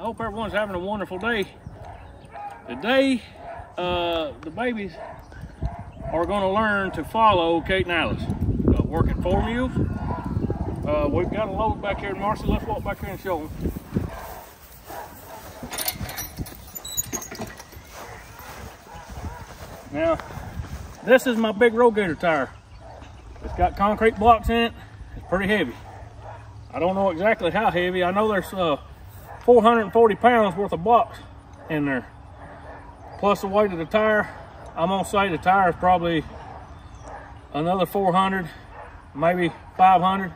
hope everyone's having a wonderful day. Today, the babies are going to learn to follow Kate and Alice, working 4 mules. We've got a load back here, Marcy. Let's walk back here and show them. Now, this is my big road gator tire. It's got concrete blocks in it. It's pretty heavy. I don't know exactly how heavy. I know there's 440 pounds worth of blocks in there. Plus the weight of the tire. I'm gonna say the tire is probably another 400, maybe 500,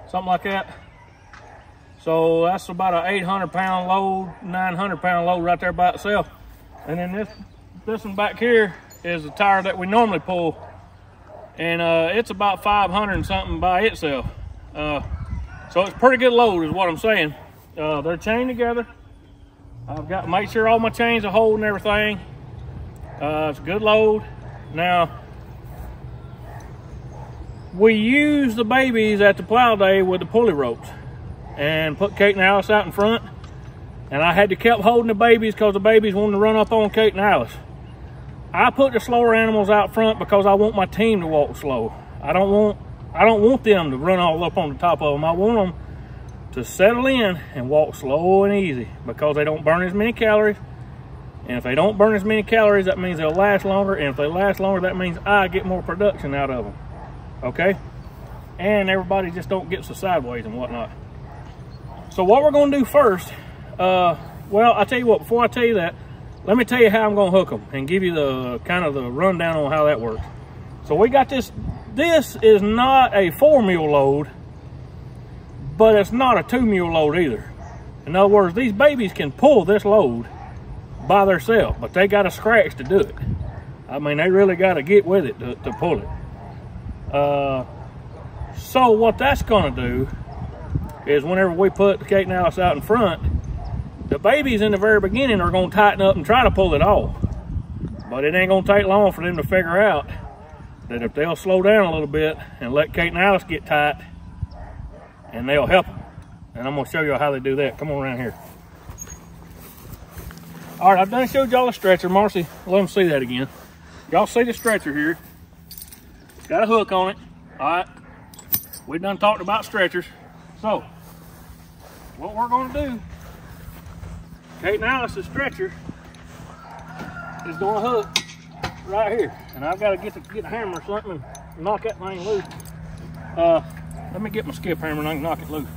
something like that. So that's about an 800-pound load, 900-pound load right there by itself. And then this one back here is the tire that we normally pull, and it's about 500 and something by itself. So it's a pretty good load is what I'm saying. They're chained together. I've got to make sure all my chains are holding everything. It's a good load. Now, we use the babies at the plow day with the pulley ropes and put Kate and Alice out in front. And I had to keep holding the babies because the babies wanted to run up on Kate and Alice. I put the slower animals out front because I want my team to walk slow. I don't want them to run all up on the top of them. I want them to settle in and walk slow and easy because they don't burn as many calories. And if they don't burn as many calories, that means they'll last longer. And if they last longer, that means I get more production out of them. Okay? And everybody just don't get so sideways and whatnot. So what we're going to do first, well, I'll tell you what, before I tell you that, let me tell you how I'm going to hook them and give you the kind of the rundown on how that works. So we got this. This is not a 4 mule load, but it's not a 2 mule load either. In other words, these babies can pull this load by themselves, but they got a scratch to do it. I mean, they really got to get with it to pull it. So what that's going to do is whenever we put Kate and Alice out in front, the babies in the very beginning are going to tighten up and try to pull it off. But it ain't going to take long for them to figure out that if they'll slow down a little bit and let Kate and Alice get tight, and they'll help them. And I'm going to show you how they do that. Come on around here. All right, I've done showed y'all a stretcher. Marcy, let them see that again. Y'all see the stretcher here. Got a hook on it. All right. We done talked about stretchers. So, what we're going to do, Kate and Alice's stretcher is going to hook right here. And I've got to get a hammer or something and knock that thing loose. Let me get my skip hammer and I can knock it loose.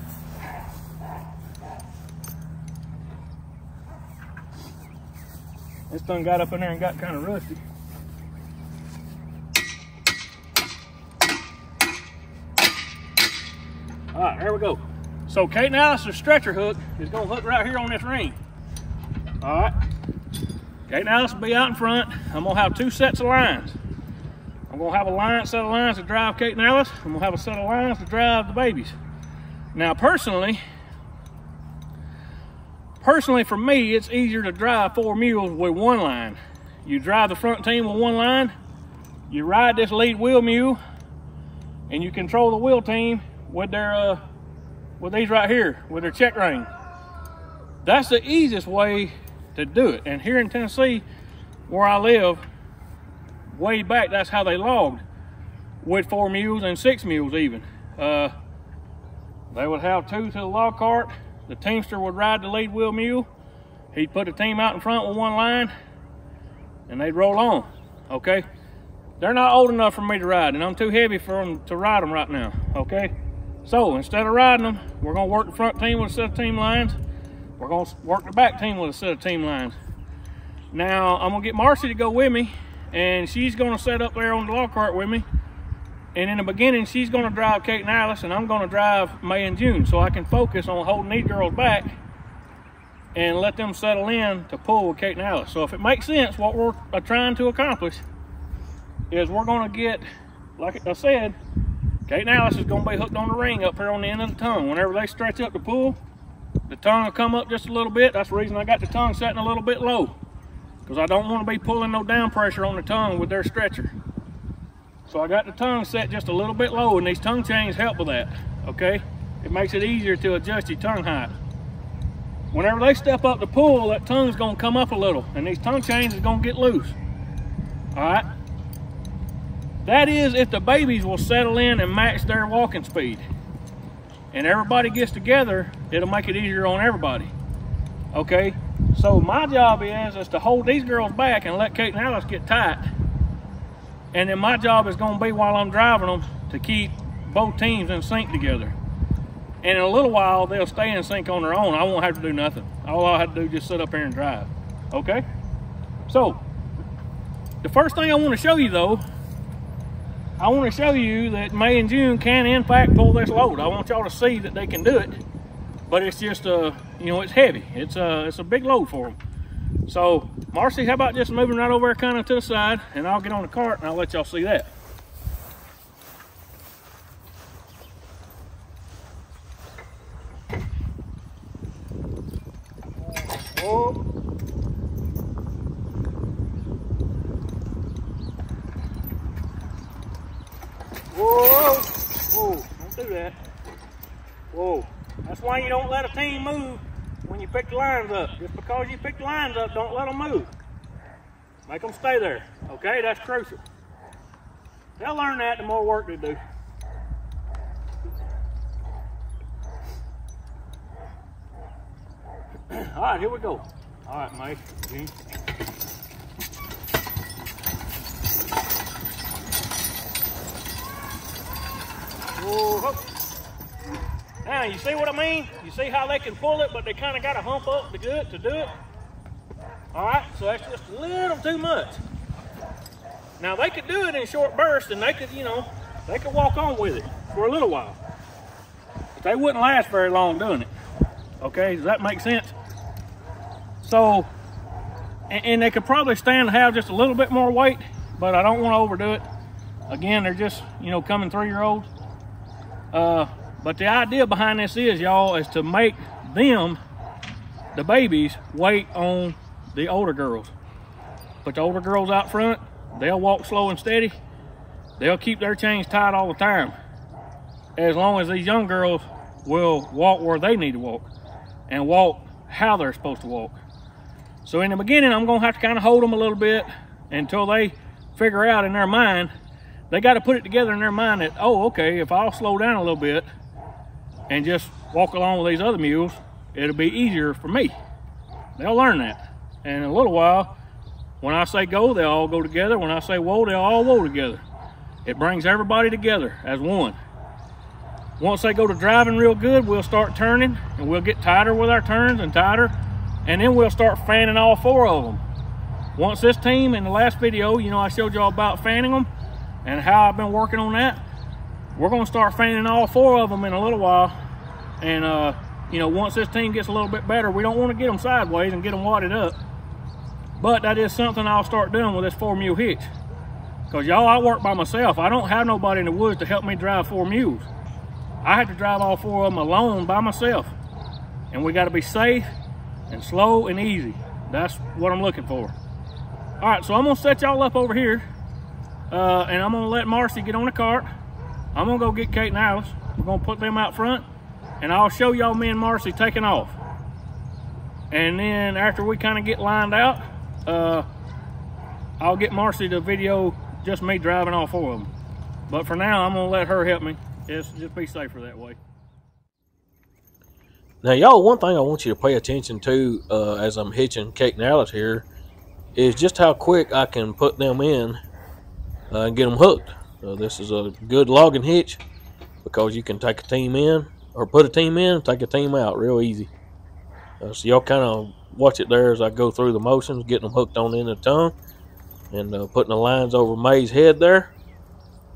This thing got up in there and got kind of rusty. All right, there we go. So Kate and Alice's stretcher hook is going to hook right here on this ring. All right. Kate and Alice will be out in front. I'm going to have 2 sets of lines. I'm going to have a set of lines to drive Kate and Alice. I'm going to have a set of lines to drive the babies. Now, personally for me, it's easier to drive 4 mules with 1 line. You drive the front team with 1 line. You ride this lead wheel mule, and you control the wheel team with their with these right here, with their check ring. That's the easiest way to do it. And here in Tennessee, where I live, way back, that's how they logged with 4 mules and 6 mules even. They would have 2 to the log cart. The teamster would ride the lead wheel mule. He'd put the team out in front with 1 line, and they'd roll on, okay? They're not old enough for me to ride, and I'm too heavy for them to ride them right now, okay? So instead of riding them, we're gonna work the front team with a set of team lines. We're gonna work the back team with a set of team lines. Now, I'm gonna get Marcy to go with me, and she's gonna set up there on the log cart with me. And in the beginning, she's gonna drive Kate and Alice, and I'm gonna drive May and June, so I can focus on holding these girls back and let them settle in to pull with Kate and Alice. So if it makes sense, what we're trying to accomplish is we're gonna get, like I said, Kate and Alice is gonna be hooked on the ring up here on the end of the tongue. Whenever they stretch up to pull, the tongue will come up just a little bit. That's the reason I got the tongue setting a little bit low, because I don't want to be pulling no down pressure on the tongue with their stretcher. So I got the tongue set just a little bit low, and these tongue chains help with that, okay? It makes it easier to adjust your tongue height. whenever they step up to pull, that tongue's gonna come up a little, and these tongue chains is gonna get loose. All right? That is if the babies will settle in and match their walking speed. And everybody gets together, it'll make it easier on everybody. Okay? So my job is to hold these girls back and let Kate and Alice get tight. And then my job is gonna be, while I'm driving them, to keep both teams in sync together. And in a little while, they'll stay in sync on their own. I won't have to do nothing. All I have to do is just sit up here and drive. Okay? So, the first thing I want to show you though, I want to show you that May and June can in fact pull this load. I want y'all to see that they can do it, but it's just you know, it's heavy. It's a big load for them. So Marcy, how about just moving right over there kind of to the side, and I'll get on the cart and I'll let y'all see that. Whoa. Whoa, whoa, don't do that. Whoa, that's why you don't let a team move when you pick the lines up. Just because you pick the lines up, don't let them move. Make them stay there, okay? That's crucial. They'll learn that the more work they do. All right, here we go. All right, Mike, Gene. Whoa. Now, you see what I mean? You see how they can pull it, but they kind of got to hump up to do it? All right, so that's just a little too much. Now, they could do it in short bursts, and they could, you know, they could walk on with it for a little while. But they wouldn't last very long doing it. Okay, does that make sense? So, and they could probably stand to have just a little bit more weight, but I don't want to overdo it. Again, they're just, you know, coming 3-year-olds. But the idea behind this is, y'all, is to make them, the babies, wait on the older girls. Put the older girls out front, they'll walk slow and steady. They'll keep their chains tight all the time, as long as these young girls will walk where they need to walk and walk how they're supposed to walk. So in the beginning, I'm gonna have to kind of hold them a little bit until they figure out in their mind. They got to put it together in their mind that, oh, okay, if I'll slow down a little bit and just walk along with these other mules, it'll be easier for me. They'll learn that. And in a little while, when I say go, they'll all go together. When I say whoa, they'll all whoa together. It brings everybody together as one. Once they go to driving real good, we'll start turning, and we'll get tighter with our turns and tighter, and then we'll start fanning all 4 of them. Once this team, in the last video, you know, I showed y'all about fanning them and how I've been working on that. We're gonna start fanning all 4 of them in a little while. And you know, once this team gets a little bit better, we don't want to get them sideways and get them wadded up. But that is something I'll start doing with this 4-mule hitch. Because y'all, I work by myself. I don't have nobody in the woods to help me drive 4 mules. I have to drive all 4 of them alone by myself. And we gotta be safe and slow and easy. That's what I'm looking for. All right, so I'm gonna set y'all up over here. And I'm gonna let Marcy get on the cart. I'm gonna go get Kate and Alice. We're gonna put them out front, and I'll show y'all me and Marcy taking off. And then after we kind of get lined out, I'll get Marcy to video just me driving all 4 of them. But for now, I'm gonna let her help me. Just be safer that way. Now, y'all, one thing I want you to pay attention to as I'm hitching Kate and Alice here is just how quick I can put them in and get them hooked. This is a good logging hitch because you can take a team in, or put a team in, take a team out real easy. So y'all kind of watch it there as I go through the motions, getting them hooked on in the tongue and putting the lines over May's head there.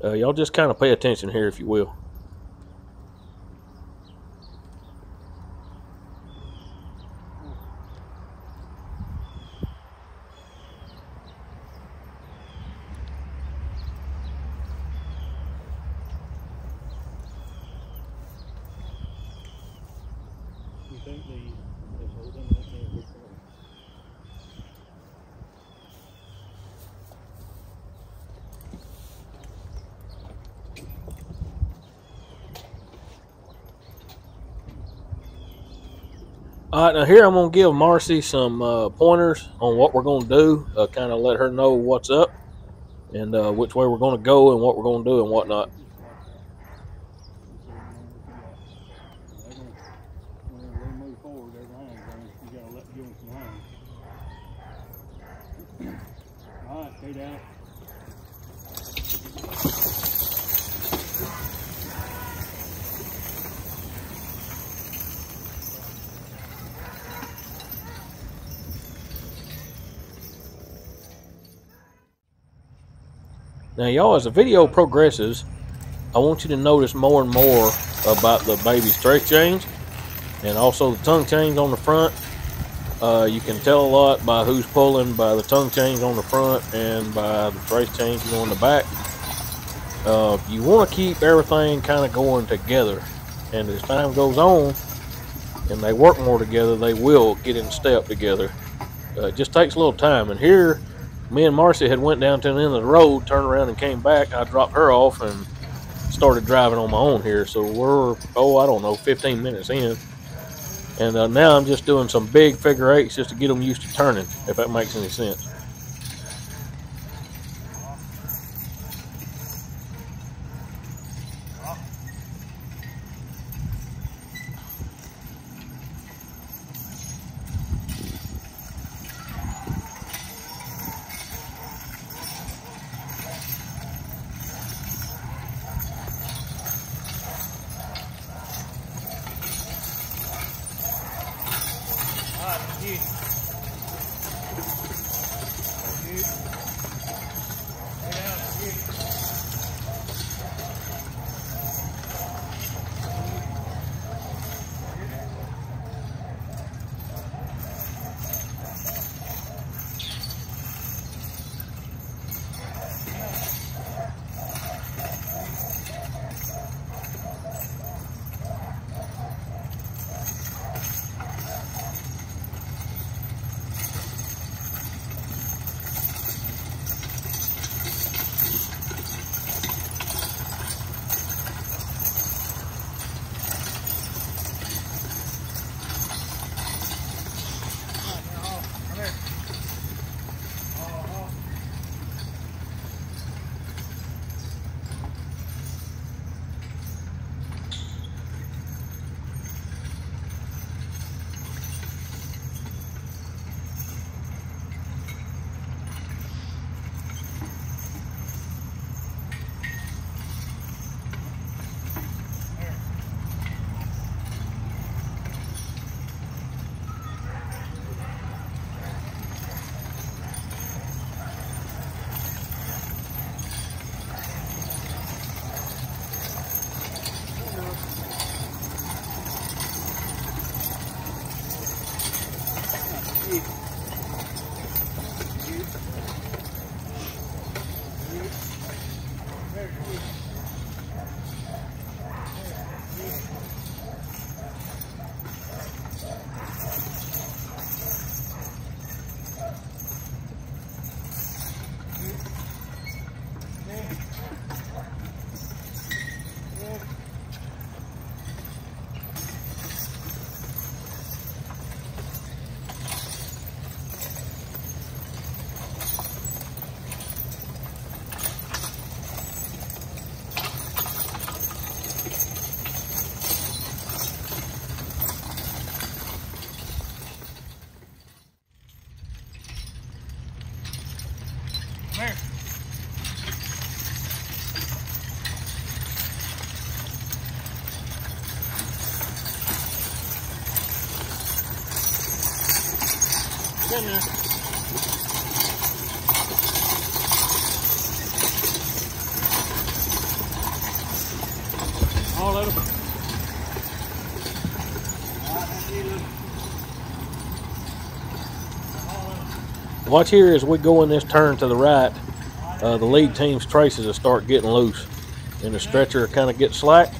Y'all just kind of pay attention here, if you will. All right, now here I'm going to give Marcy some pointers on what we're going to do, kind of let her know what's up and which way we're going to go and what we're going to do and whatnot. All right, stay down. Now, y'all, as the video progresses, I want you to notice more and more about the baby's trace chains and also the tongue chains on the front. You can tell a lot by who's pulling by the tongue chains on the front and by the trace chains on the back. You want to keep everything kind of going together, and as time goes on and they work more together, they will get in step together. It just takes a little time. And here, me and Marcy had went down to the end of the road, turned around and came back. I dropped her off and started driving on my own here. So we're, I don't know, 15 minutes in. And now I'm just doing some big figure eights just to get them used to turning, if that makes any sense. There. Get in there. All of them. Watch here as we go in this turn to the right, the lead team's traces will start getting loose and the stretcher kind of gets slack.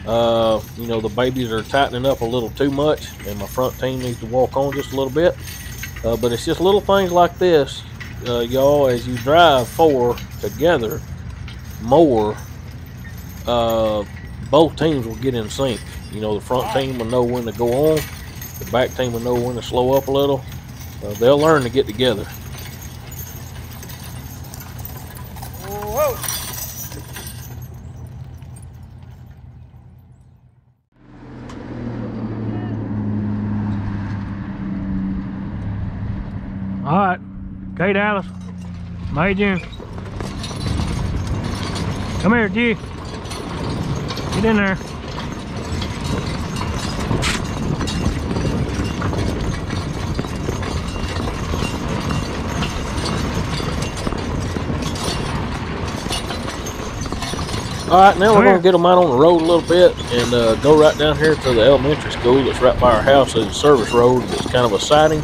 You know, the babies are tightening up a little too much and my front team needs to walk on just a little bit. But it's just little things like this, y'all, as you drive four together more, both teams will get in sync. You know, the front team will know when to go on The back team will know when to slow up a little. They'll learn to get together. Whoa. All right, okay, Dallas, Major, come here, G. Get in there. All right, now we're going to get them out on the road a little bit and go right down here to the elementary school that's right by our house. There's a service road that's kind of a siding.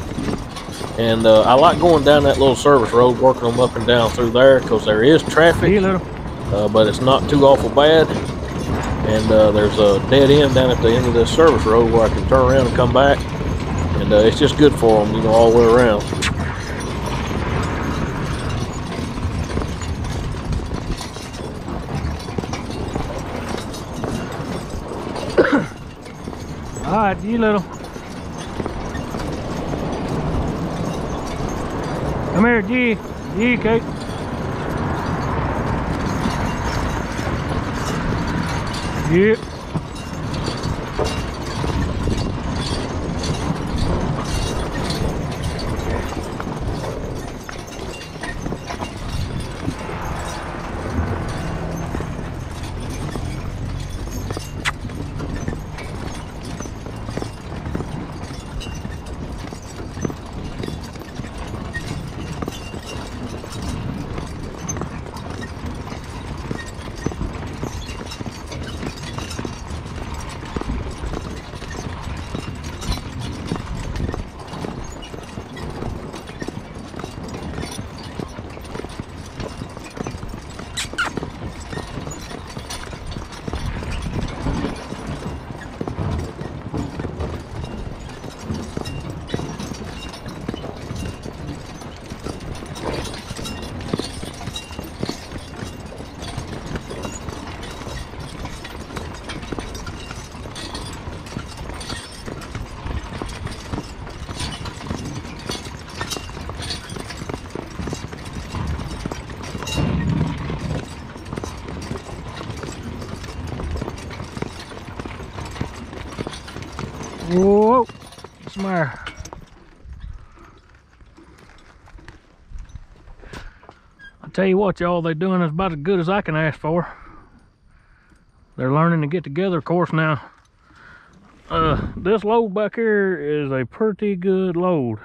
And I like going down that little service road, working them up and down through there because there is traffic, but it's not too awful bad. And there's a dead end down at the end of this service road where I can turn around and come back. And it's just good for them, you know, all the way around. All right, you little. Come here, G. G, Kate. Yep. Whoa, smart. I tell you what, y'all, they're doing is about as good as I can ask for. They're learning to get together, of course. Now, this load back here is a pretty good load.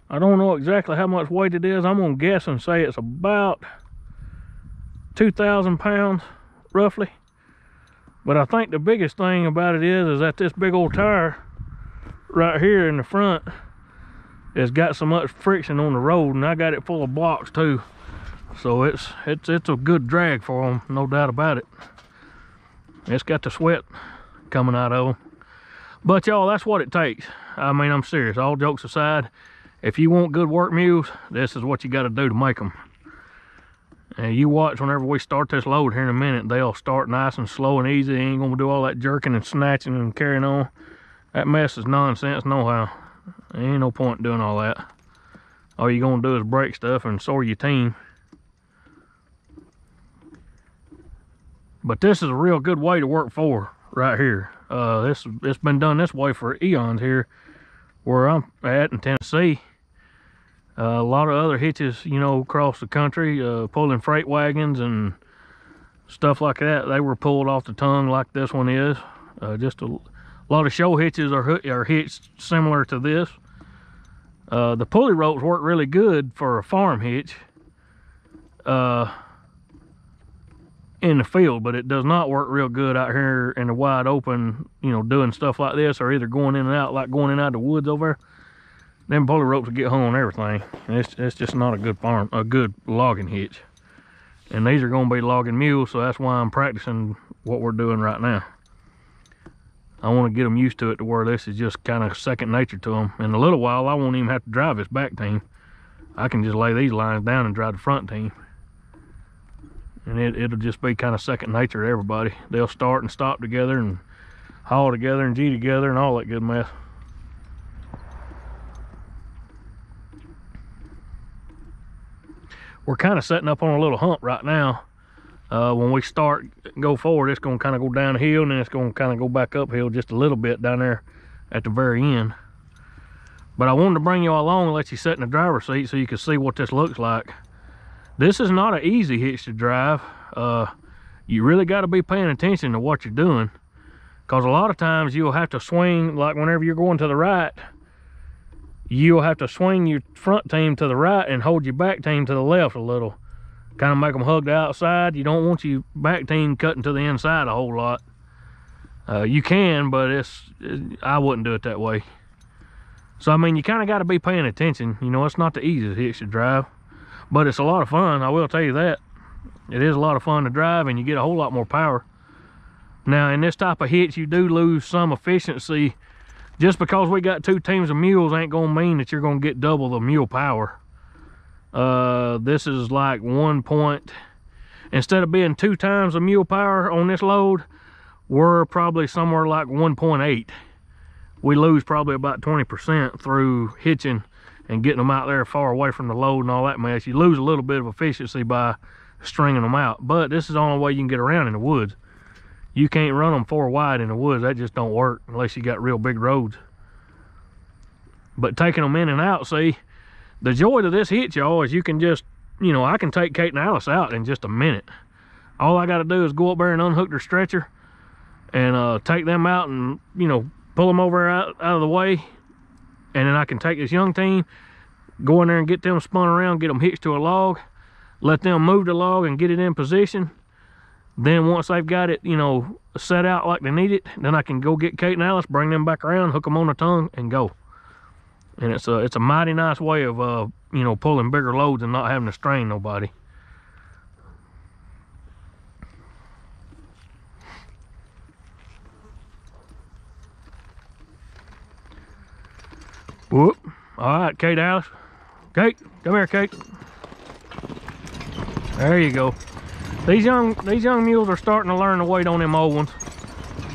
I don't know exactly how much weight it is. I'm gonna guess and say it's about 2,000 pounds, roughly. But I think the biggest thing about it is that this big old tire right here in the front has got so much friction on the road, and I got it full of blocks too. So it's a good drag for them, no doubt about it. It's got the sweat coming out of them. But y'all, that's what it takes. I mean, I'm serious, all jokes aside. If you want good work mules, this is what you got to do to make them. And you watch whenever we start this load here in a minute, they'll start nice and slow and easy. They ain't gonna do all that jerking and snatching and carrying on. That mess is nonsense nohow. There ain't no point in doing all that. All you're gonna do is break stuff and sore your team. But this is a real good way to work for right here. It's been done this way for eons here where I'm at in Tennessee. A lot of other hitches, you know, across the country, pulling freight wagons and stuff like that, they were pulled off the tongue like this one is. Just a lot of show hitches are hitched similar to this. The pulley ropes work really good for a farm hitch in the field, but it does not work real good out here in the wide open, you know, doing stuff like this, or either going in and out, like going in and out of the woods over there. Them pulley ropes will get hung on everything. It's just not a good logging hitch. And these are going to be logging mules, so that's why I'm practicing what we're doing right now. I want to get them used to it to where this is just kind of second nature to them. In a little while, I won't even have to drive this back team. I can just lay these lines down and drive the front team. And it'll just be kind of second nature to everybody. They'll start and stop together and haul together and G together and all that good mess. we're kind of setting up on a little hump right now. When we start go forward, it's going to kind of go downhill, and then it's going to kind of go back uphill just a little bit down there at the very end. But I wanted to bring you all along and let you sit in the driver's seat so you can see what this looks like. This is not an easy hitch to drive. You really got to be paying attention to what you're doing, because a lot of times you'll have to swing, like whenever you're going to the right, you'll have to swing your front team to the right and hold your back team to the left a little. Kind of make them hug the outside. You don't want your back team cutting to the inside a whole lot. You can, but I wouldn't do it that way. So I mean, you kind of got to be paying attention. You know, it's not the easiest hitch to drive, but it's a lot of fun. I will tell you that. It is a lot of fun to drive, and you get a whole lot more power. Now, in this type of hitch, you do lose some efficiency. Just because we got 2 teams of mules ain't gonna mean that you're gonna get double the mule power. This is like 1 point, instead of being 2 times the mule power on this load, we're probably somewhere like 1.8. We lose probably about 20% through hitching and getting them out there far away from the load and all that mess. You lose a little bit of efficiency by stringing them out, but this is the only way you can get around in the woods. You can't run them 4 wide in the woods. That just don't work unless you got real big roads. But taking them in and out, see, the joy of this hitch, y'all, is you can just, you know, I can take Kate and Alice out in just a minute. All I got to do is go up there and unhook their stretcher and take them out and, you know, pull them over out of the way. And then I can take this young team, go in there and get them spun around, get them hitched to a log, let them move the log and get it in position. Then once they've got it, you know, set out like they need it, then I can go get Kate and Alice, bring them back around, hook them on the tongue, and go. And it's a mighty nice way of, you know, pulling bigger loads and not having to strain nobody. Whoop. All right, Kate, Alice. Kate, come here, Kate. There you go. These young mules are starting to learn to wait on them old ones,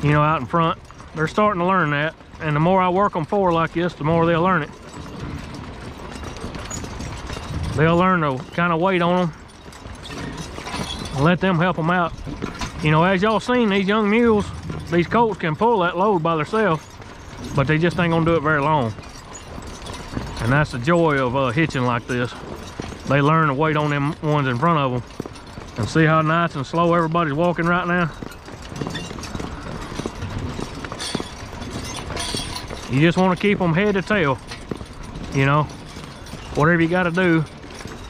you know, out in front. They're starting to learn that, and the more I work them forward like this, the more they'll learn it. They'll learn to kind of wait on them and let them help them out. You know, as y'all seen, these young mules, these colts can pull that load by themselves, but they just ain't gonna do it very long. And that's the joy of hitching like this. They learn to wait on them ones in front of them. And see how nice and slow everybody's walking right now? You just want to keep them head to tail, you know, whatever you got to do.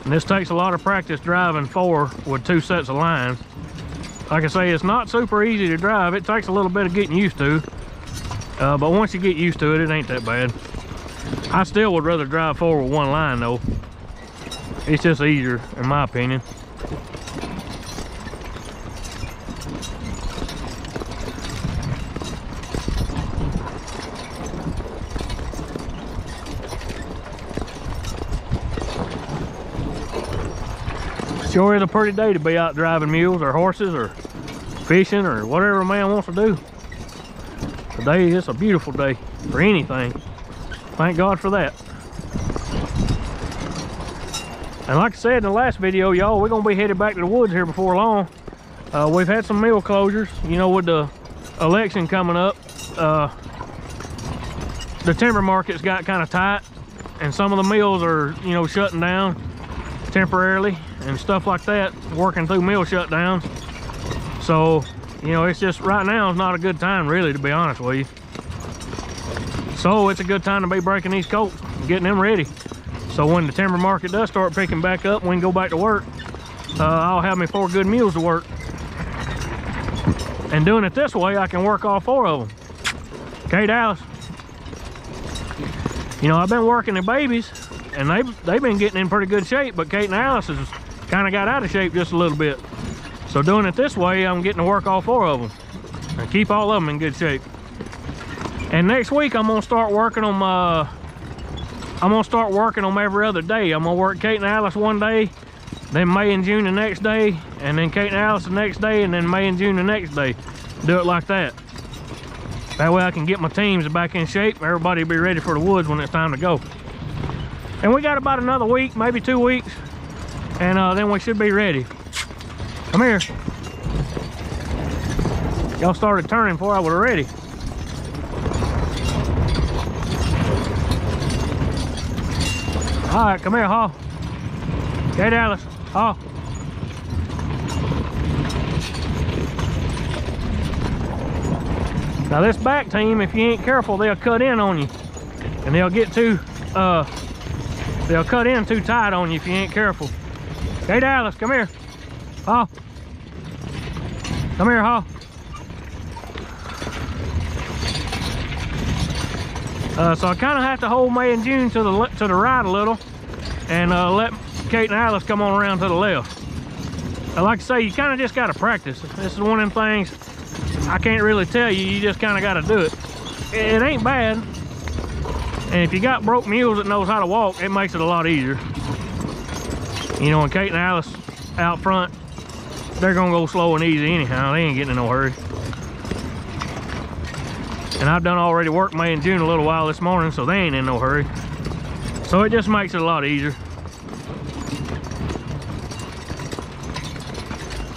And this takes a lot of practice driving 4 with 2 sets of lines. Like I say, it's not super easy to drive. It takes a little bit of getting used to. But once you get used to it, it ain't that bad. I still would rather drive 4 with 1 line though. It's just easier, in my opinion. Sure is a pretty day to be out driving mules or horses or fishing or whatever a man wants to do. Today is a beautiful day for anything. Thank God for that. And like I said in the last video, y'all, we're gonna be headed back to the woods here before long. We've had some mill closures, you know, with the election coming up. The timber market's got kind of tight, and some of the mills are, you know, shutting down temporarily and stuff like that, working through mill shutdowns. So, you know, it's just right now is not a good time really, to be honest with you. So it's a good time to be breaking these colts and getting them ready. So when the timber market does start picking back up, we can go back to work. I'll have me 4 good mules to work. And doing it this way, I can work all 4 of them. Kate, Alice. You know, I've been working the babies, and they've been getting in pretty good shape, but Kate and Alice has kind of got out of shape just a little bit. So doing it this way, I'm getting to work all 4 of them and keep all of them in good shape. And next week, I'm gonna start working them. Every other day. I'm gonna work Kate and Alice one day, then May and June the next day, and then Kate and Alice the next day, and then May and June the next day. Do it like that. That way I can get my teams back in shape. Everybody will be ready for the woods when it's time to go. And we got about another week, maybe 2 weeks, and then we should be ready. Come here. Y'all started turning before I was ready. All right, come here, Haw. Okay, Dallas, Haw. Now this back team, if you ain't careful, they'll cut in on you. And they'll get they'll cut in too tight on you if you ain't careful. Okay, Dallas, come here. Haw. Come here, Haw. So I kind of have to hold May and June to the right a little, and let Kate and Alice come on around to the left. Like I say, you kind of just got to practice. This is one of them things I can't really tell you. You just kind of got to do it. It ain't bad, and if you got broke mules that knows how to walk, it makes it a lot easier. You know, when Kate and Alice out front, they're gonna go slow and easy anyhow. They ain't getting in no hurry. And I've done already worked May and June a little while this morning, so they ain't in no hurry. So it just makes it a lot easier.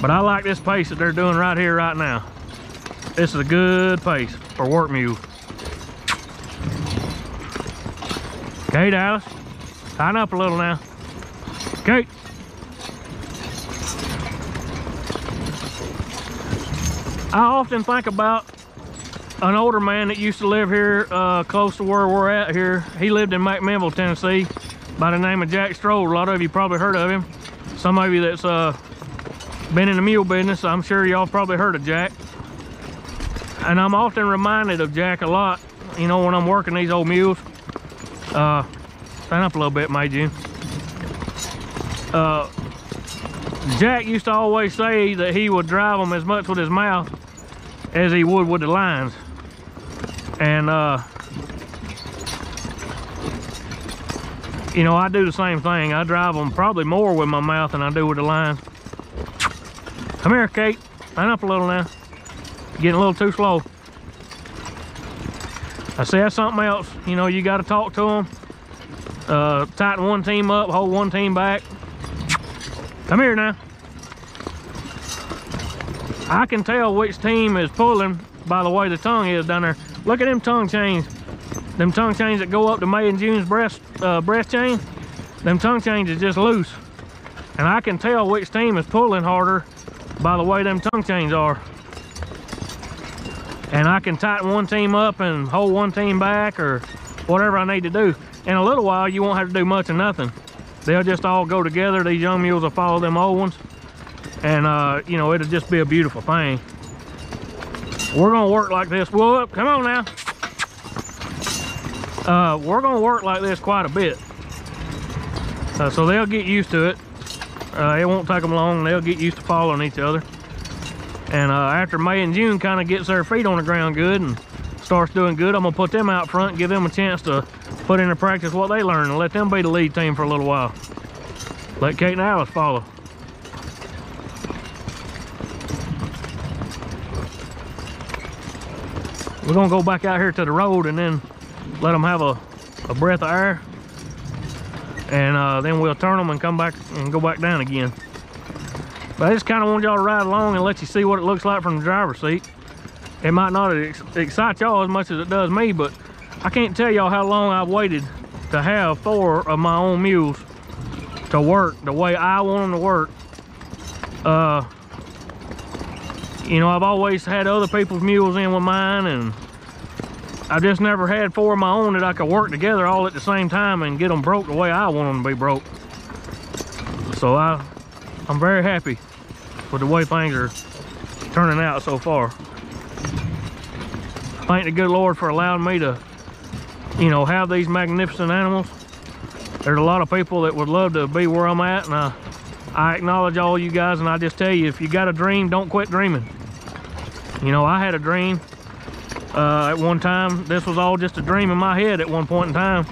But I like this pace that they're doing right here, right now. This is a good pace for work mules. Okay, Dallas, tighten up a little now. Okay. I often think about an older man that used to live here close to where we're at here. He lived in McMinnville, Tennessee, by the name of Jack Stroll. A lot of you probably heard of him. Some of you that's been in the mule business, I'm sure y'all probably heard of Jack. And I'm often reminded of Jack a lot, you know, when I'm working these old mules. Stand up a little bit, May June. Jack used to always say that he would drive them as much with his mouth as he would with the lines. And you know, I do the same thing. I drive them probably more with my mouth than I do with the lines. Come here, Kate. Line up a little now. Getting a little too slow. I see that's something else. You know, you got to talk to them. Tighten one team up, hold one team back. Come here now. I can tell which team is pulling by the way the tongue is down there. Look at them tongue chains. Them tongue chains that go up to May and June's breast chain. Them tongue chains is just loose. And I can tell which team is pulling harder by the way them tongue chains are. And I can tighten one team up and hold one team back or whatever I need to do. In a little while, you won't have to do much of nothing. They'll just all go together. These young mules will follow them old ones. And, you know, it'll just be a beautiful thing. We're going to work like this. Well, come on now. We're going to work like this quite a bit. So they'll get used to it. It won't take them long. They'll get used to following each other. And after May and June kind of gets their feet on the ground good and starts doing good, I'm going to put them out front and give them a chance to put into practice what they learn and let them be the lead team for a little while. Let Kate and Alice follow. We're gonna go back out here to the road and then let them have a breath of air, and then we'll turn them and come back and go back down again. But I just kind of want y'all to ride along and let you see what it looks like from the driver's seat. It might not excite y'all as much as it does me, but I can't tell y'all how long I've waited to have 4 of my own mules to work the way I want them to work. You know, I've always had other people's mules in with mine, and I just never had 4 of my own that I could work together all at the same time and get them broke the way I want them to be broke. So I'm very happy with the way things are turning out so far. Thank the good Lord for allowing me to, you know, have these magnificent animals. There's a lot of people that would love to be where I'm at, and I acknowledge all you guys, and I just tell you, if you got a dream, don't quit dreaming. You know, I had a dream at one time. This was all just a dream in my head at one point in time,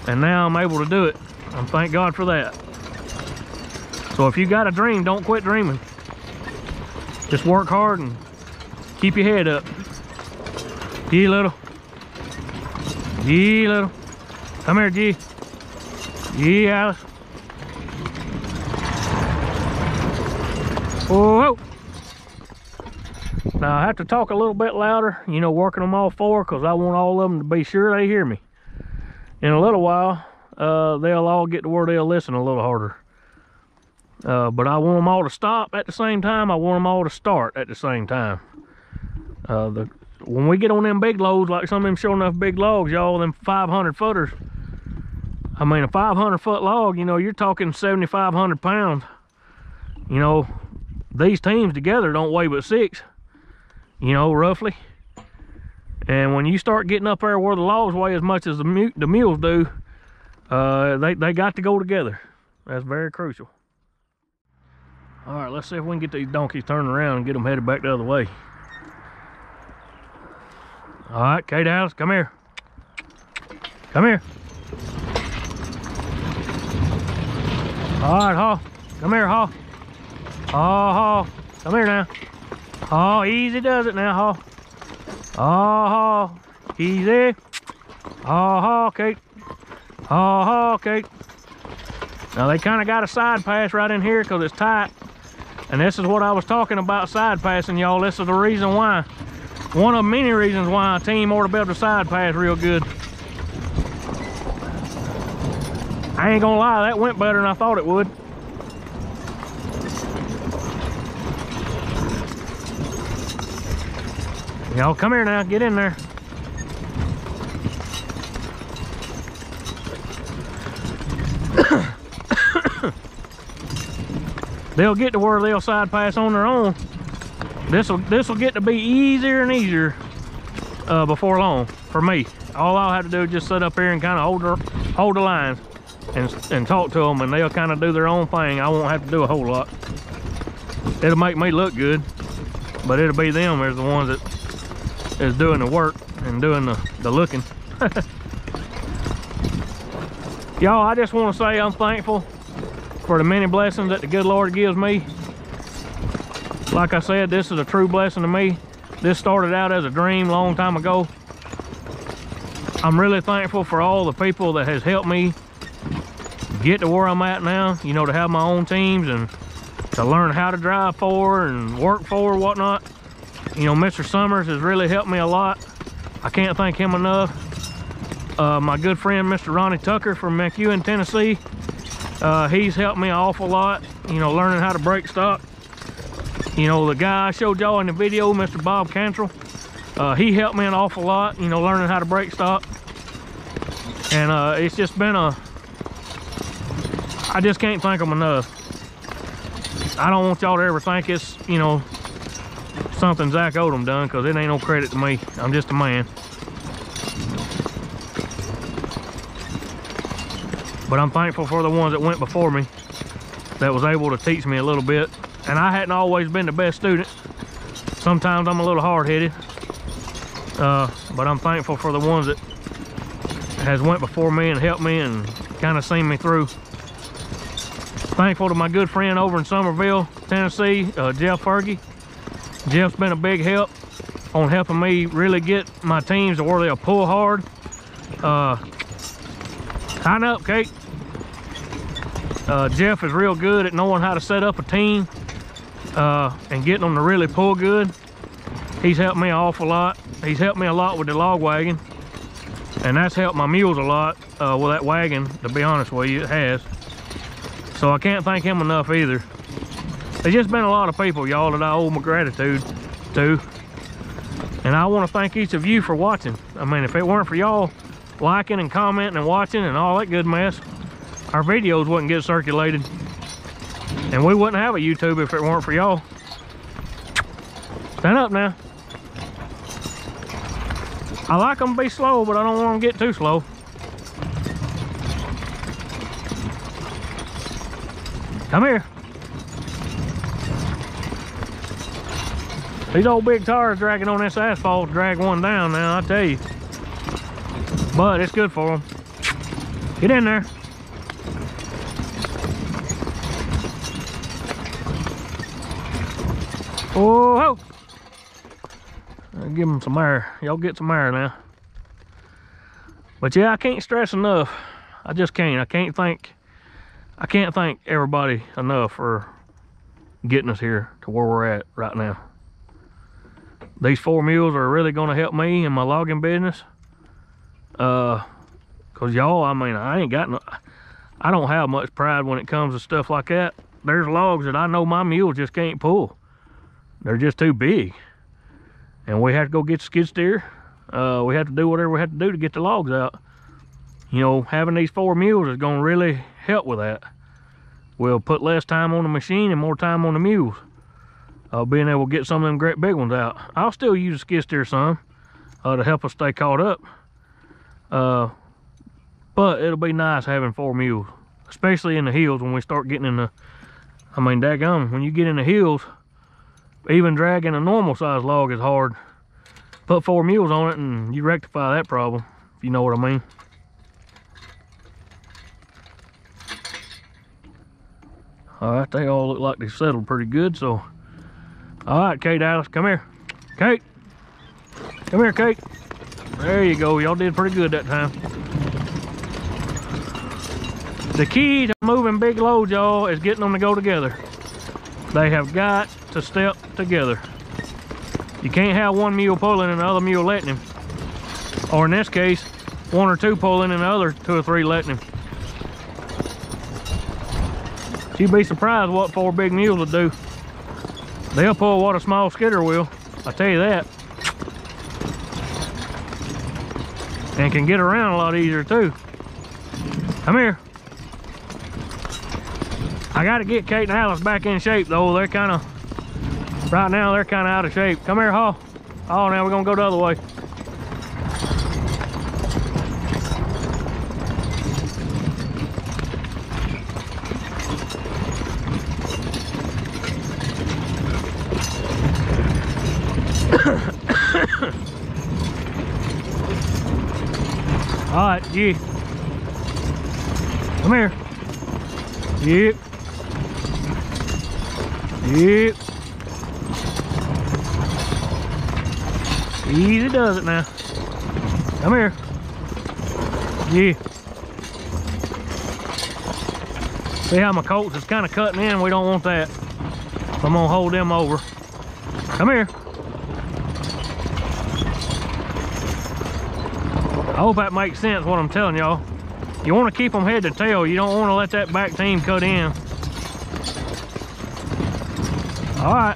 and now I'm able to do it. And thank God for that. So if you got a dream, don't quit dreaming. Just work hard and keep your head up. G little. G little. Come here, G. G Alice. Whoa. Now I have to talk a little bit louder, you know, working them all four, because I want all of them to be sure they hear me. In a little while, they'll all get to where they'll listen a little harder. But I want them all to stop at the same time. I want them all to start at the same time. When we get on them big loads, like some of them sure enough big logs, y'all, them 500 footers. I mean, a 500 foot log, you know, you're talking 7,500 pounds. You know, these teams together don't weigh but 6, you know, roughly. And when you start getting up there where the logs weigh as much as the mules do, they got to go together. That's very crucial. All right, let's see if we can get these donkeys turned around and get them headed back the other way. All right, Kate Alice, come here. Come here. All right, Haw. Come here, Haw. Haw. Come here now. Haw, easy does it now, Haw. Haw. Easy. Haw, Kate. Haw, Kate. Now they kind of got a side pass right in here because it's tight. And this is what I was talking about, side passing, y'all. This is the reason why. One of many reasons why a team ought to be able to side pass real good. I ain't gonna lie, that went better than I thought it would. Y'all come here now, get in there. They'll get to where they'll side pass on their own. This'll get to be easier and easier before long for me. All I'll have to do is just sit up here and kind of hold the lines and talk to them, and they'll kind of do their own thing. I won't have to do a whole lot. It'll make me look good, but it'll be them as the ones that is doing the work and doing the looking. Y'all, I just want to say I'm thankful for the many blessings that the good Lord gives me. Like I said, this is a true blessing to me. This started out as a dream a long time ago. I'm really thankful for all the people that has helped me get to where I'm at now, you know, to have my own teams and to learn how to drive for and work for, whatnot. You know, Mr. Summers has really helped me a lot. I can't thank him enough. My good friend, Mr. Ronnie Tucker from McEwen, Tennessee, he's helped me an awful lot, you know, learning how to brake stop. You know, the guy I showed y'all in the video, Mr. Bob Cantrell, he helped me an awful lot, you know, learning how to brake stop. And it's just been I just can't thank them enough. I don't want y'all to ever think it's, you know, something Zach Odom done, because it ain't no credit to me. I'm just a man. But I'm thankful for the ones that went before me that was able to teach me a little bit. And I hadn't always been the best student. Sometimes I'm a little hard-headed. But I'm thankful for the ones that has went before me and helped me and kind of seen me through. Thankful to my good friend over in Somerville, Tennessee, Jeff Fergie. Jeff's been a big help on helping me really get my teams to where they'll pull hard. Tighten up, Kate. Jeff is real good at knowing how to set up a team and getting them to really pull good. He's helped me an awful lot. He's helped me a lot with the log wagon, and that's helped my mules a lot with that wagon, to be honest with you, it has. So I can't thank him enough either. There's just been a lot of people, y'all, that I owe my gratitude to. And I want to thank each of you for watching. I mean, if it weren't for y'all liking and commenting and watching and all that good mess, our videos wouldn't get circulated. And we wouldn't have a YouTube if it weren't for y'all. Stand up now. I like them to be slow, but I don't want them to get too slow. Come here. These old big tires dragging on this asphalt drag one down now, I tell you. But it's good for them. Get in there. Oh, give them some air. Y'all get some air now. But yeah, I can't stress enough. I just can't. I can't thank everybody enough for getting us here to where we're at right now. These 4 mules are really going to help me in my logging business. Cause y'all, I mean, I don't have much pride when it comes to stuff like that. There's logs that I know my mule just can't pull. They're just too big. And we have to go get the skid steer. We have to do whatever we have to do to get the logs out. You know, having these 4 mules is gonna really help with that. We'll put less time on the machine and more time on the mules. Being able to get some of them great big ones out. I'll still use a skid steer some to help us stay caught up. But it'll be nice having 4 mules, especially in the hills when we start getting in the, I mean, daggum, when you get in the hills, even dragging a normal size log is hard. Put 4 mules on it and you rectify that problem, if you know what I mean. All right, they all look like they settled pretty good, so. All right, Kate Alice, come here. Kate, come here, Kate. There you go, y'all did pretty good that time. The key to moving big loads, y'all, is getting them to go together. They have got to step together. You can't have one mule pulling and the other mule letting him. Or in this case, 1 or 2 pulling and the other 2 or 3 letting him. You'd be surprised what 4 big mules will do. They'll pull what a small skidder will, I tell you that. And can get around a lot easier too. Come here. I gotta get Kate and Alice back in shape though. They're kind of, right now they're kind of out of shape. Come here, Haw. Oh, now we're gonna go the other way. All right, yeah. Come here. Yep. Yep. Easy does it now. Come here. Yeah. See how my coats is kind of cutting in? We don't want that. So I'm gonna hold them over. Come here. I hope that makes sense what I'm telling y'all. You want to keep them head to tail. You don't want to let that back team cut in. All right.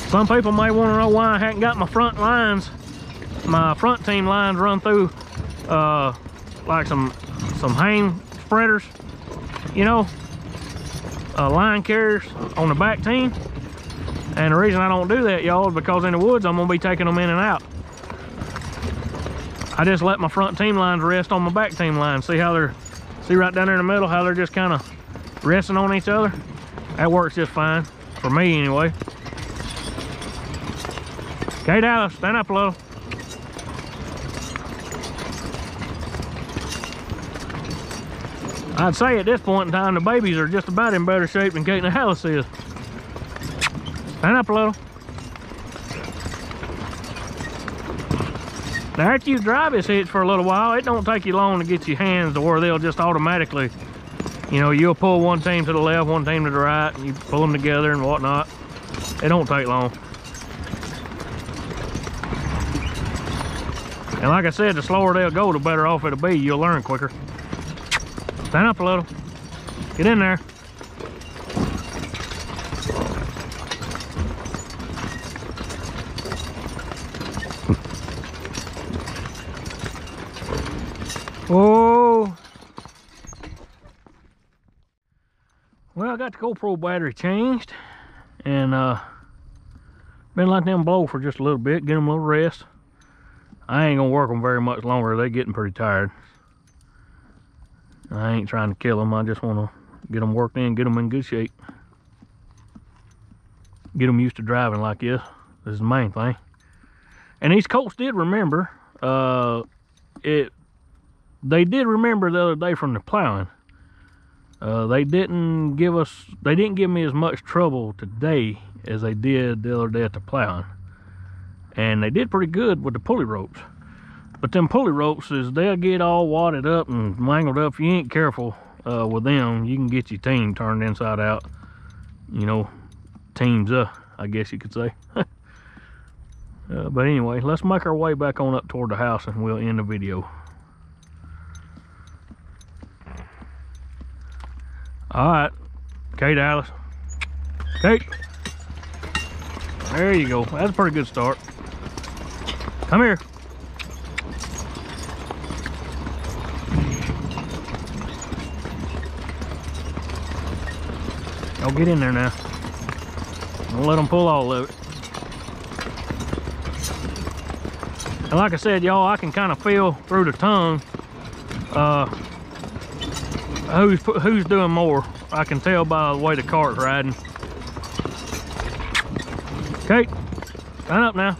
Some people may want to know why I hadn't got my front lines, my front team lines run through like some hang spreaders, you know, line carriers on the back team. And the reason I don't do that, y'all, is because in the woods I'm gonna be taking them in and out. I just let my front team lines rest on my back team lines. See how they're, see right down there in the middle, how they're just kind of resting on each other? That works just fine, for me anyway. Kate Alice, stand up a little. I'd say at this point in time, the babies are just about in better shape than Kate and Alice is. Stand up a little. Now after you drive this hitch for a little while, it don't take you long to get your hands to where they'll just automatically, you know, you'll pull one team to the left, one team to the right, and you pull them together and whatnot. It don't take long. And like I said, the slower they'll go, the better off it'll be. You'll learn quicker. Stand up a little. Get in there. Oh. Well, I got the GoPro battery changed. And been letting them blow for just a little bit, get them a little rest. I ain't gonna work them very much longer. They're getting pretty tired. I ain't trying to kill them. I just want to get them worked in, get them in good shape. Get them used to driving like this. This is the main thing. And these colts did remember. They did remember the other day from the plowing. They didn't give me as much trouble today as they did the other day at the plowing. And they did pretty good with the pulley ropes. But them pulley ropes, they'll get all wadded up and mangled up. If you ain't careful with them, you can get your team turned inside out. You know, teams up, I guess you could say. But anyway, let's make our way back on up toward the house and we'll end the video. All right, Kate, Alice. Kate. There you go. That's a pretty good start. Come here. Y'all get in there now. Don't let them pull all of it. And like I said, y'all, I can kind of feel through the tongue who's doing more. I can tell by the way the cart's riding. Kate, stand up now.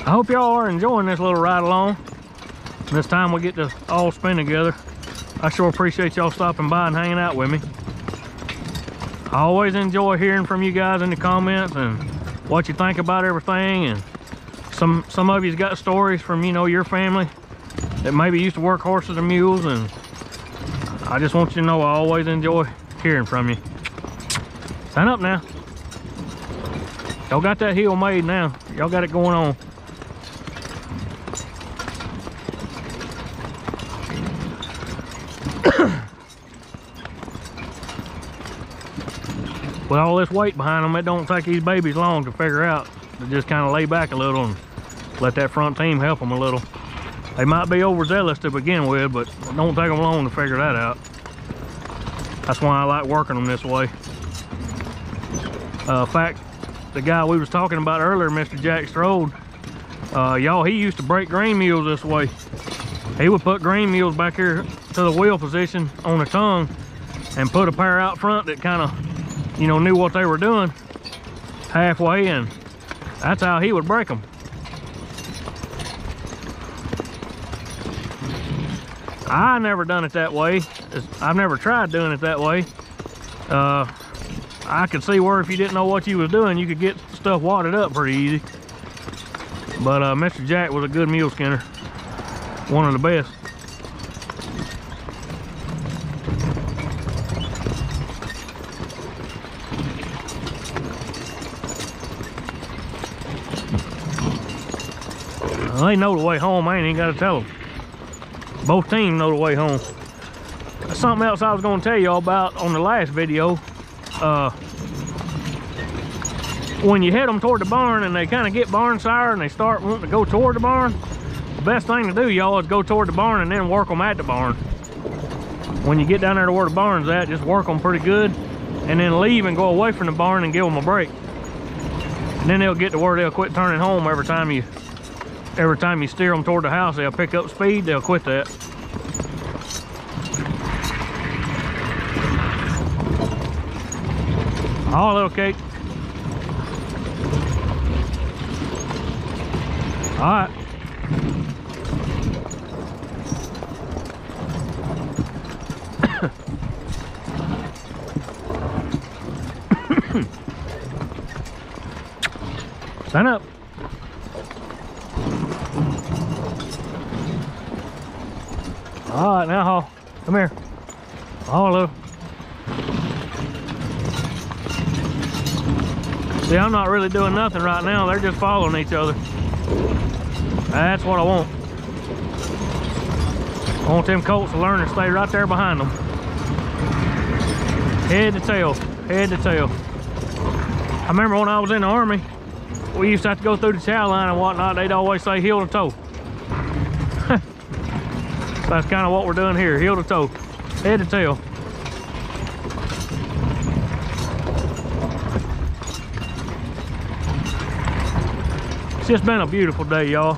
I hope y'all are enjoying this little ride along. This time we get to all spend together. I sure appreciate y'all stopping by and hanging out with me. I always enjoy hearing from you guys in the comments and what you think about everything. And some of you's got stories from, you know, your family that maybe used to work horses and mules, and I just want you to know I always enjoy hearing from you. Stand up now. Y'all got that heel made now. Y'all got it going on. With all this weight behind them, it don't take these babies long to figure out to just kind of lay back a little and let that front team help them a little. They might be overzealous to begin with, but it don't take them long to figure that out. That's why I like working them this way. In fact, the guy we was talking about earlier, Mr. Jack Strode, y'all, he used to break green mules this way. He would put green mules back here to the wheel position on the tongue and put a pair out front that kind of, you know, knew what they were doing halfway, and that's how he would break them. I never done it that way. I've never tried doing it that way. I could see where if you didn't know what you was doing, you could get stuff wadded up pretty easy. But Mr. Jack was a good mule skinner. One of the best. They know the way home. I ain't even got to tell them. Both teams know the way home. Something else I was going to tell y'all about on the last video. When you head them toward the barn and they kind of get barn sire and they start wanting to go toward the barn, the best thing to do, y'all, is go toward the barn and then work them at the barn. When you get down there to where the barn's at, just work them pretty good and then leave and go away from the barn and give them a break. And then they'll get to where they'll quit turning home every time you steer them toward the house. They'll pick up speed, they'll quit that. Oh, little Kate. All right. Stand up. All right, now, Hall, come here. Hall, look. See, I'm not really doing nothing right now. They're just following each other. That's what I want. I want them colts to learn to stay right there behind them. Head to tail, head to tail. I remember when I was in the Army, we used to have to go through the chow line and whatnot. They'd always say heel to toe. That's kind of what we're doing here, heel to toe, head to tail. It's just been a beautiful day, y'all.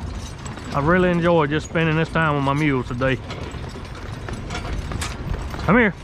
I really enjoyed just spending this time with my mules today. Come here.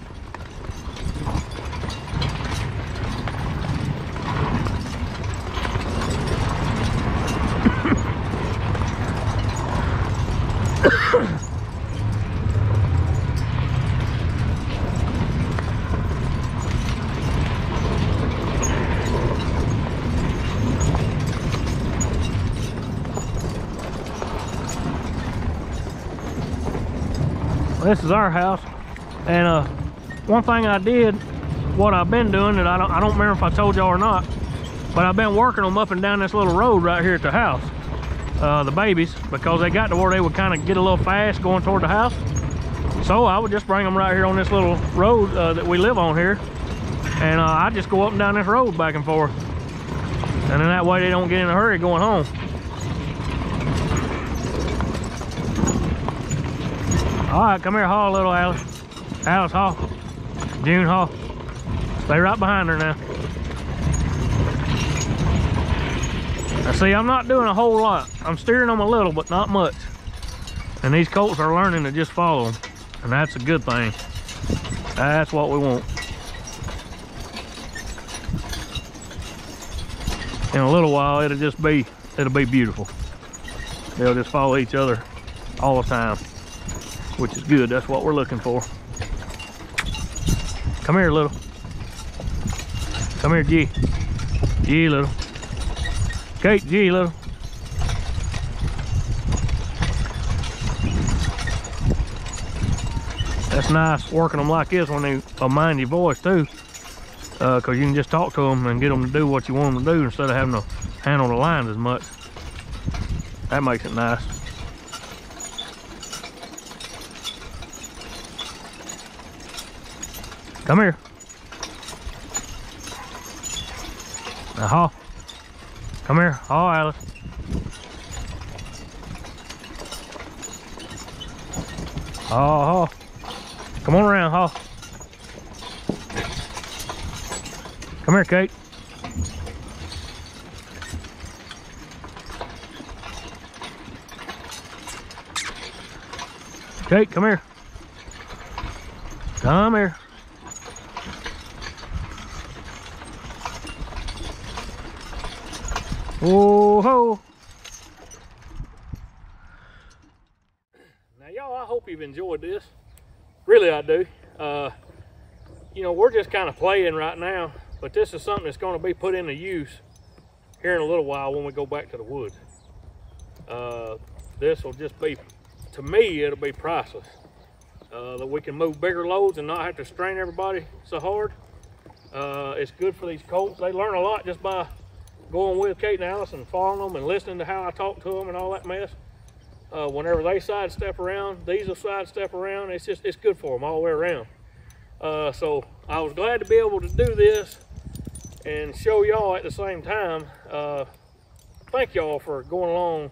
This is our house, and one thing I did, what I've been doing that I don't remember if I told y'all or not, but I've been working them up and down this little road right here at the house, the babies, because they got to where they would kind of get a little fast going toward the house. So I would just bring them right here on this little road that we live on here, and I just go up and down this road back and forth, and then that way they don't get in a hurry going home. All right, come here, haul, little Alice. Alice, haul. June, haul. Stay right behind her now. Now see, I'm not doing a whole lot. I'm steering them a little, but not much. And these colts are learning to just follow them. And that's a good thing. That's what we want. In a little while, it'll be beautiful. They'll just follow each other all the time, which is good. That's what we're looking for. Come here, little. Come here, G. G, little. Kate, G, little. That's nice working them like this when they mind your voice too, because you can just talk to them and get them to do what you want them to do instead of having to handle the lines as much. That makes it nice. Come here. Now, haul. Come here. Haul, Alice. Haul, haul. Come on around, haul. Come here, Kate. Kate, come here. Come here. Oh ho! Now y'all, I hope you've enjoyed this. Really I do. You know, we're just kind of playing right now, but this is something that's going to be put into use here in a little while when we go back to the woods. This will just be, to me, it'll be priceless. That we can move bigger loads and not have to strain everybody so hard. It's good for these colts. They learn a lot just by going with Kate and Alice and following them and listening to how I talk to them and all that mess. Whenever they sidestep around, these will sidestep around. It's good for them all the way around. So I was glad to be able to do this and show y'all at the same time. Thank y'all for going along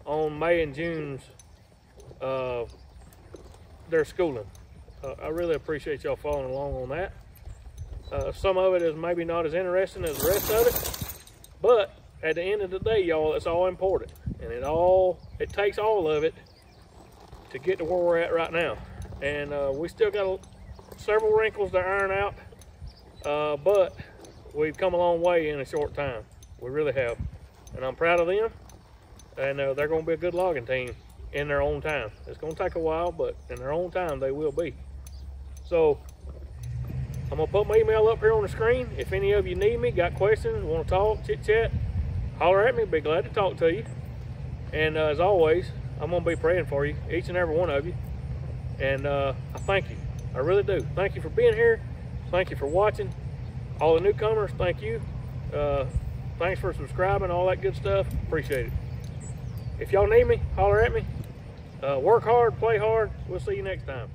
on May and June's their schooling. I really appreciate y'all following along on that. Some of it is maybe not as interesting as the rest of it, but at the end of the day, y'all, it's all important, and it takes all of it to get to where we're at right now. And we still got several wrinkles to iron out, but we've come a long way in a short time. We really have, and I'm proud of them. And they're going to be a good logging team in their own time. It's going to take a while, but in their own time, they will be. So I'm going to put my email up here on the screen. If any of you need me, got questions, want to talk, chit chat, holler at me. Be glad to talk to you. And as always, I'm going to be praying for you, each and every one of you. And I thank you. I really do. Thank you for being here. Thank you for watching. All the newcomers, thank you. Thanks for subscribing, all that good stuff. Appreciate it. If y'all need me, holler at me. Work hard, play hard. We'll see you next time.